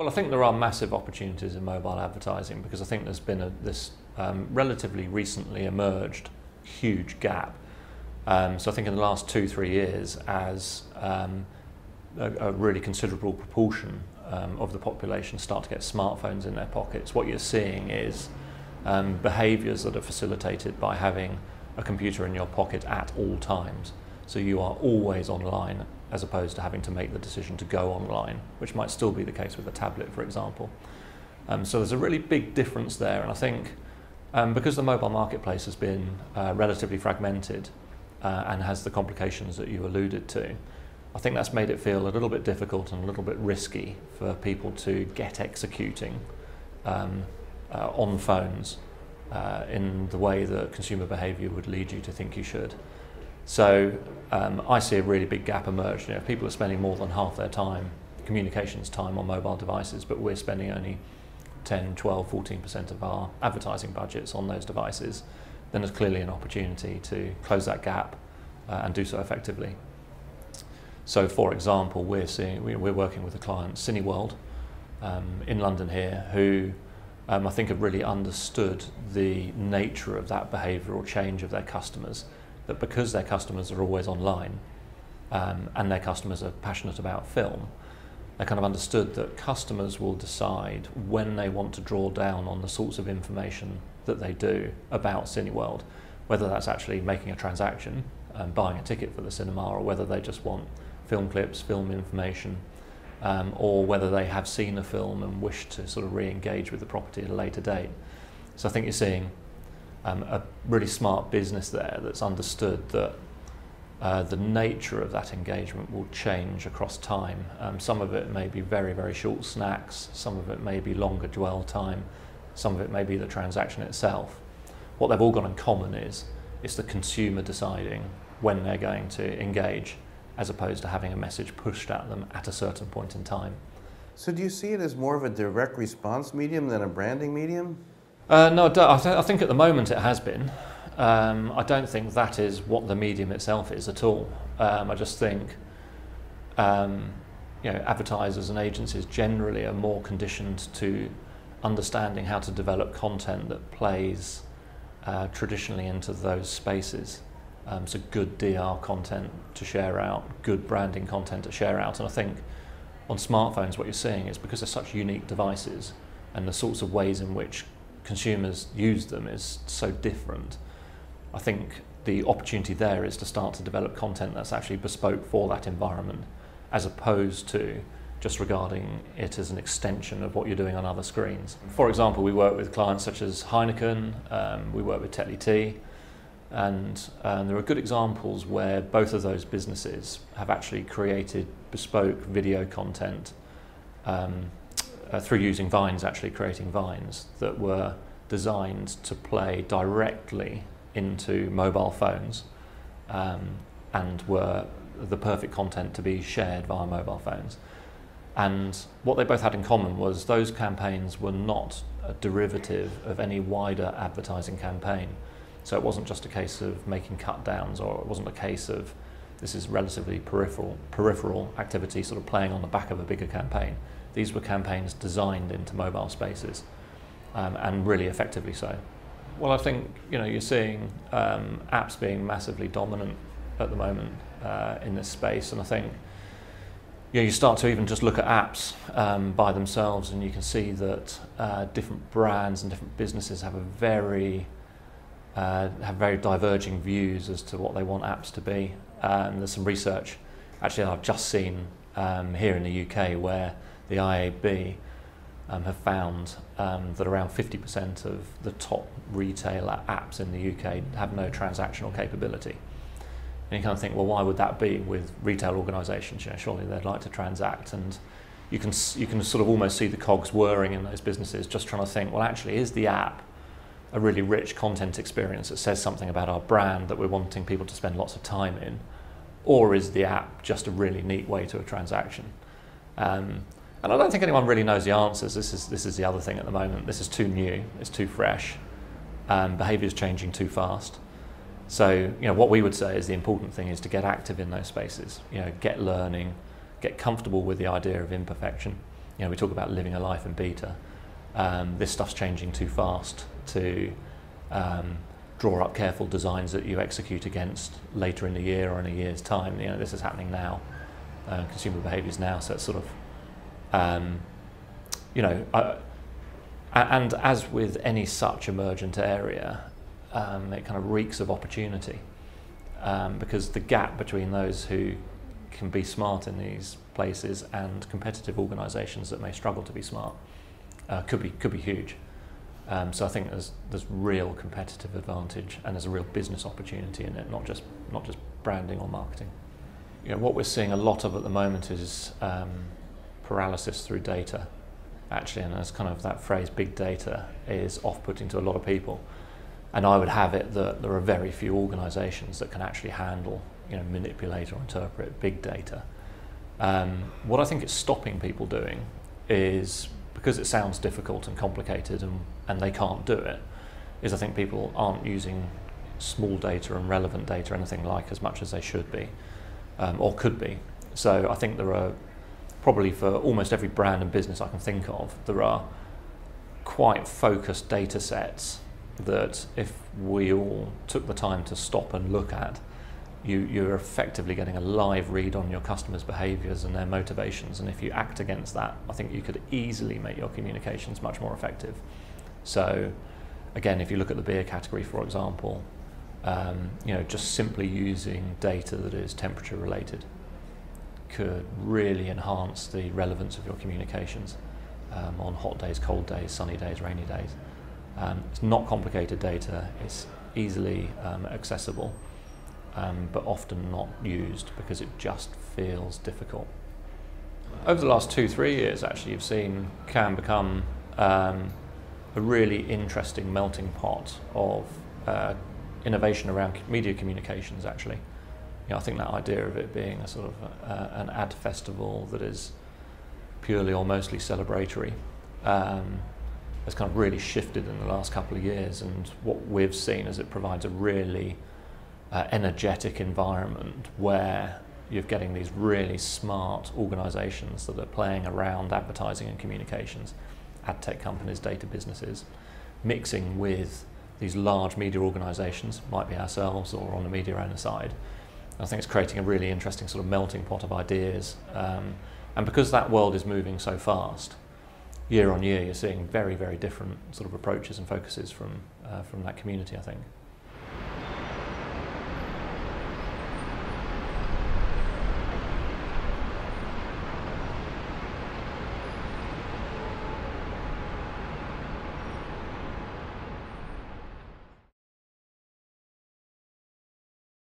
Well, I think there are massive opportunities in mobile advertising because I think there's been this relatively recently emerged huge gap. So I think in the last 2-3 years, as a really considerable proportion of the population start to get smartphones in their pockets, what you're seeing is behaviours that are facilitated by having a computer in your pocket at all times. So you are always online, as opposed to having to make the decision to go online, which might still be the case with a tablet, for example. So there's a really big difference there, and I think because the mobile marketplace has been relatively fragmented and has the complications that you alluded to, I think that's made it feel a little bit difficult and a little bit risky for people to get executing on phones in the way that consumer behaviour would lead you to think you should. So I see a really big gap emerge. You know, people are spending more than half their time, communications time, on mobile devices, but we're spending only 10, 12, 14% of our advertising budgets on those devices. Then there's clearly an opportunity to close that gap and do so effectively. So, for example, we're working with a client, Cineworld, in London here, who I think have really understood the nature of that behavioural change of their customers. That because their customers are always online and their customers are passionate about film, they kind of understood that customers will decide when they want to draw down on the sorts of information that they do about Cineworld, whether that's actually making a transaction and buying a ticket for the cinema, or whether they just want film clips, film information, or whether they have seen a film and wish to sort of re-engage with the property at a later date. So I think you're seeing a really smart business there that's understood that the nature of that engagement will change across time. Some of it may be very, very short snacks, some of it may be longer dwell time, some of it may be the transaction itself. What they've all got in common is it's the consumer deciding when they're going to engage, as opposed to having a message pushed at them at a certain point in time. So do you see it as more of a direct response medium than a branding medium? No, I think at the moment it has been. I don't think that is what the medium itself is at all. I just think advertisers and agencies generally are more conditioned to understanding how to develop content that plays traditionally into those spaces. So good DR content to share out, good branding content to share out. And I think on smartphones what you're seeing is because they're such unique devices and the sorts of ways in which consumers use them is so different. I think the opportunity there is to start to develop content that's actually bespoke for that environment, as opposed to just regarding it as an extension of what you're doing on other screens. For example, we work with clients such as Heineken, we work with Tetley Tea, and there are good examples where both of those businesses have actually created bespoke video content through using Vines, actually creating Vines that were designed to play directly into mobile phones and were the perfect content to be shared via mobile phones. And what they both had in common was those campaigns were not a derivative of any wider advertising campaign. So it wasn't just a case of making cut downs, or it wasn't a case of this is relatively peripheral activity sort of playing on the back of a bigger campaign. These were campaigns designed into mobile spaces, and really effectively so. Well, I think you're seeing apps being massively dominant at the moment in this space, and I think you start to even just look at apps by themselves, and you can see that different brands and different businesses have very diverging views as to what they want apps to be. And there's some research actually I've just seen here in the UK where the IAB have found that around 50% of the top retailer apps in the UK have no transactional capability. And you kind of think, well, why would that be with retail organisations? Surely they'd like to transact, and you can sort of almost see the cogs whirring in those businesses, just trying to think, well, actually, is the app a really rich content experience that says something about our brand that we're wanting people to spend lots of time in, or is the app just a really neat way to a transaction? And I don't think anyone really knows the answers. This is the other thing at the moment. This is too new, it's too fresh, behaviour is changing too fast. So what we would say is the important thing is to get active in those spaces. Get learning, get comfortable with the idea of imperfection. we talk about living a life in beta. This stuff's changing too fast to draw up careful designs that you execute against later in the year or in a year's time. This is happening now. Consumer behaviours now, so it's sort of, and as with any such emergent area, it kind of reeks of opportunity, because the gap between those who can be smart in these places and competitive organisations that may struggle to be smart could be huge. So I think there's real competitive advantage, and there's a real business opportunity in it, not just branding or marketing. What we're seeing a lot of at the moment is paralysis through data, actually, and as kind of that phrase, big data, is off-putting to a lot of people. And I would have it that there are very few organisations that can actually handle, manipulate or interpret big data. What I think it's stopping people doing is, because it sounds difficult and complicated and they can't do it, is I think people aren't using small data and relevant data anything like as much as they should be. Or could be. So I think there are probably, for almost every brand and business I can think of, there are quite focused data sets that if we all took the time to stop and look at, you're effectively getting a live read on your customers' behaviours and their motivations, and if you act against that, I think you could easily make your communications much more effective. So again, if you look at the beer category, for example, just simply using data that is temperature related could really enhance the relevance of your communications on hot days, cold days, sunny days, rainy days. It's not complicated data, it's easily accessible, but often not used because it just feels difficult. Over the last 2-3 years, actually, you've seen can become a really interesting melting pot of innovation around media communications, actually. I think that idea of it being a sort of an ad festival that is purely or mostly celebratory has kind of really shifted in the last couple of years, and what we've seen is it provides a really energetic environment where you're getting these really smart organisations that are playing around advertising and communications, ad tech companies, data businesses, mixing with these large media organisations, might be ourselves or on the media owner side. I think it's creating a really interesting sort of melting pot of ideas. And because that world is moving so fast, year on year, you're seeing very, very different sort of approaches and focuses from that community, I think.